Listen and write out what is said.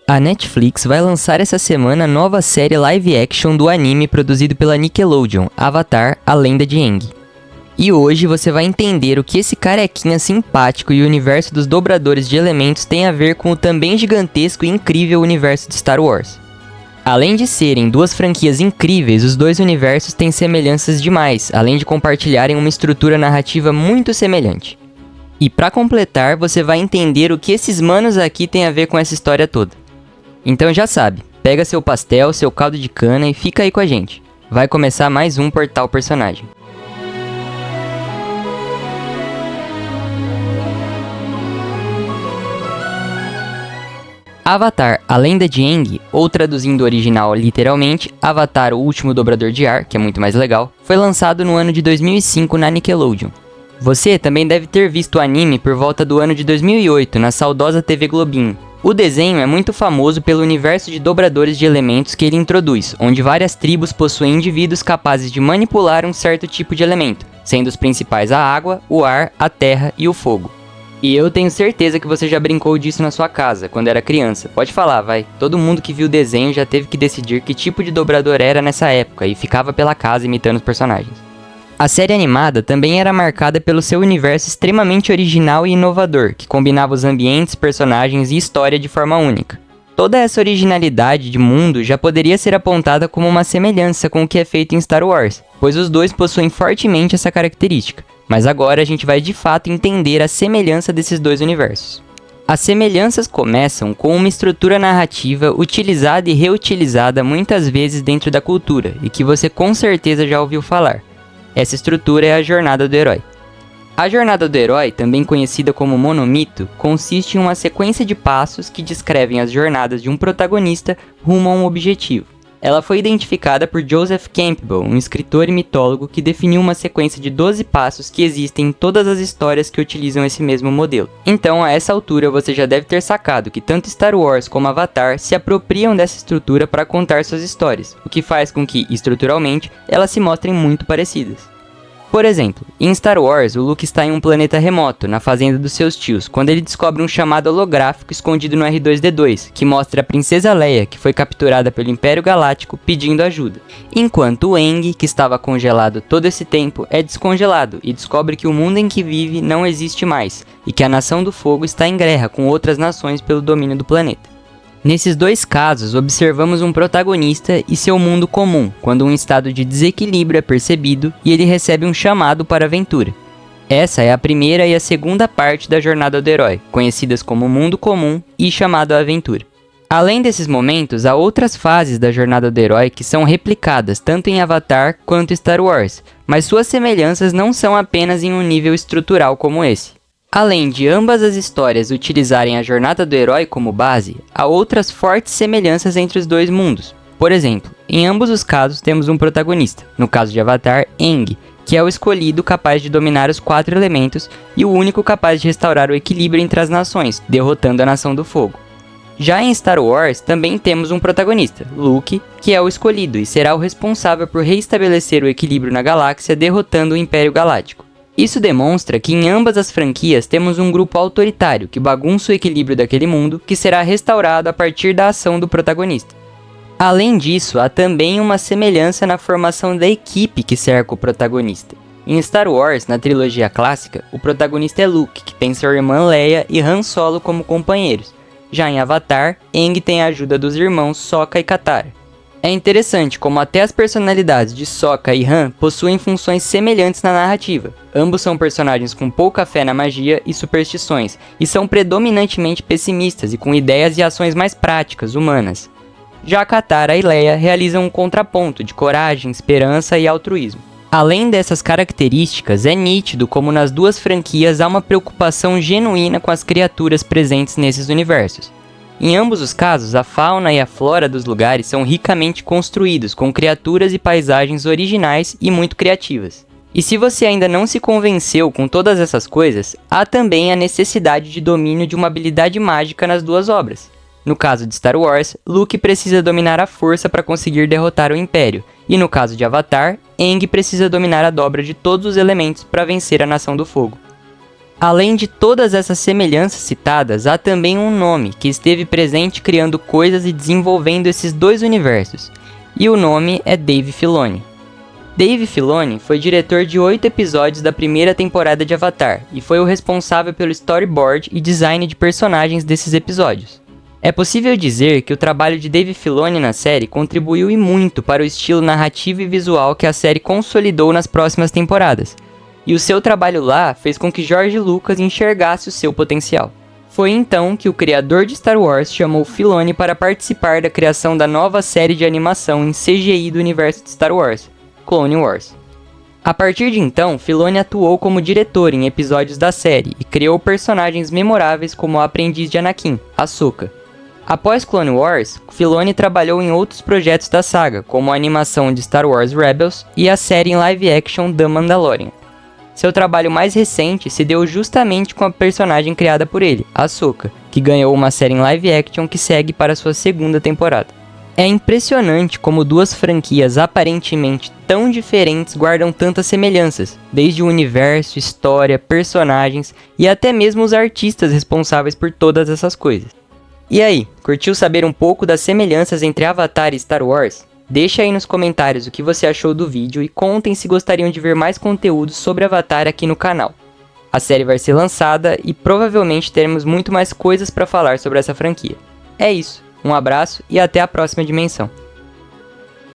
A Netflix vai lançar essa semana a nova série live action do anime produzido pela Nickelodeon, Avatar: A Lenda de Aang. E hoje você vai entender o que esse carequinha simpático e o universo dos dobradores de elementos tem a ver com o também gigantesco e incrível universo de Star Wars. Além de serem duas franquias incríveis, os dois universos têm semelhanças demais, além de compartilharem uma estrutura narrativa muito semelhante. E para completar, você vai entender o que esses manos aqui têm a ver com essa história toda. Então já sabe, pega seu pastel, seu caldo de cana e fica aí com a gente. Vai começar mais um Portal Personagem. Avatar: A Lenda de Aang, ou traduzindo o original literalmente, Avatar: O Último Dobrador de Ar, que é muito mais legal, foi lançado no ano de 2005 na Nickelodeon. Você também deve ter visto o anime por volta do ano de 2008 na saudosa TV Globinho. O desenho é muito famoso pelo universo de dobradores de elementos que ele introduz, onde várias tribos possuem indivíduos capazes de manipular um certo tipo de elemento, sendo os principais a água, o ar, a terra e o fogo. E eu tenho certeza que você já brincou disso na sua casa, quando era criança. Pode falar, vai. Todo mundo que viu o desenho já teve que decidir que tipo de dobrador era nessa época e ficava pela casa imitando os personagens. A série animada também era marcada pelo seu universo extremamente original e inovador, que combinava os ambientes, personagens e história de forma única. Toda essa originalidade de mundo já poderia ser apontada como uma semelhança com o que é feito em Star Wars, pois os dois possuem fortemente essa característica. Mas agora a gente vai de fato entender a semelhança desses dois universos. As semelhanças começam com uma estrutura narrativa utilizada e reutilizada muitas vezes dentro da cultura, e que você com certeza já ouviu falar. Essa estrutura é a jornada do herói. A jornada do herói, também conhecida como monomito, consiste em uma sequência de passos que descrevem as jornadas de um protagonista rumo a um objetivo. Ela foi identificada por Joseph Campbell, um escritor e mitólogo que definiu uma sequência de 12 passos que existem em todas as histórias que utilizam esse mesmo modelo. Então, a essa altura, você já deve ter sacado que tanto Star Wars como Avatar se apropriam dessa estrutura para contar suas histórias, o que faz com que, estruturalmente, elas se mostrem muito parecidas. Por exemplo, em Star Wars, o Luke está em um planeta remoto, na fazenda dos seus tios, quando ele descobre um chamado holográfico escondido no R2-D2, que mostra a princesa Leia, que foi capturada pelo Império Galáctico, pedindo ajuda. Enquanto o Aang, que estava congelado todo esse tempo, é descongelado e descobre que o mundo em que vive não existe mais, e que a Nação do Fogo está em guerra com outras nações pelo domínio do planeta. Nesses dois casos, observamos um protagonista e seu mundo comum, quando um estado de desequilíbrio é percebido e ele recebe um chamado para a aventura. Essa é a primeira e a segunda parte da jornada do herói, conhecidas como mundo comum e chamado à aventura. Além desses momentos, há outras fases da jornada do herói que são replicadas tanto em Avatar quanto em Star Wars, mas suas semelhanças não são apenas em um nível estrutural como esse. Além de ambas as histórias utilizarem a jornada do herói como base, há outras fortes semelhanças entre os dois mundos. Por exemplo, em ambos os casos temos um protagonista, no caso de Avatar, Aang, que é o escolhido capaz de dominar os 4 elementos e o único capaz de restaurar o equilíbrio entre as nações, derrotando a Nação do Fogo. Já em Star Wars, também temos um protagonista, Luke, que é o escolhido e será o responsável por reestabelecer o equilíbrio na galáxia, derrotando o Império Galáctico. Isso demonstra que em ambas as franquias temos um grupo autoritário que bagunça o equilíbrio daquele mundo, que será restaurado a partir da ação do protagonista. Além disso, há também uma semelhança na formação da equipe que cerca o protagonista. Em Star Wars, na trilogia clássica, o protagonista é Luke, que tem sua irmã Leia e Han Solo como companheiros. Já em Avatar, Aang tem a ajuda dos irmãos Sokka e Katara. É interessante como até as personalidades de Sokka e Han possuem funções semelhantes na narrativa. Ambos são personagens com pouca fé na magia e superstições, e são predominantemente pessimistas e com ideias e ações mais práticas, humanas. Já Katara e Leia realizam um contraponto de coragem, esperança e altruísmo. Além dessas características, é nítido como nas duas franquias há uma preocupação genuína com as criaturas presentes nesses universos. Em ambos os casos, a fauna e a flora dos lugares são ricamente construídos, com criaturas e paisagens originais e muito criativas. E se você ainda não se convenceu com todas essas coisas, há também a necessidade de domínio de uma habilidade mágica nas duas obras. No caso de Star Wars, Luke precisa dominar a força para conseguir derrotar o Império, e no caso de Avatar, Aang precisa dominar a dobra de todos os elementos para vencer a Nação do Fogo. Além de todas essas semelhanças citadas, há também um nome que esteve presente criando coisas e desenvolvendo esses dois universos, e o nome é Dave Filoni. Dave Filoni foi diretor de 8 episódios da primeira temporada de Avatar e foi o responsável pelo storyboard e design de personagens desses episódios. É possível dizer que o trabalho de Dave Filoni na série contribuiu e muito para o estilo narrativo e visual que a série consolidou nas próximas temporadas, e o seu trabalho lá fez com que George Lucas enxergasse o seu potencial. Foi então que o criador de Star Wars chamou Filoni para participar da criação da nova série de animação em CGI do universo de Star Wars, Clone Wars. A partir de então, Filoni atuou como diretor em episódios da série e criou personagens memoráveis como a aprendiz de Anakin, Ahsoka. Após Clone Wars, Filoni trabalhou em outros projetos da saga, como a animação de Star Wars Rebels e a série em live action The Mandalorian. Seu trabalho mais recente se deu justamente com a personagem criada por ele, Ahsoka, que ganhou uma série em live action que segue para sua segunda temporada. É impressionante como duas franquias aparentemente tão diferentes guardam tantas semelhanças, desde o universo, história, personagens e até mesmo os artistas responsáveis por todas essas coisas. E aí, curtiu saber um pouco das semelhanças entre Avatar e Star Wars? Deixa aí nos comentários o que você achou do vídeo e contem se gostariam de ver mais conteúdos sobre Avatar aqui no canal. A série vai ser lançada e provavelmente teremos muito mais coisas para falar sobre essa franquia. É isso, um abraço e até a próxima dimensão.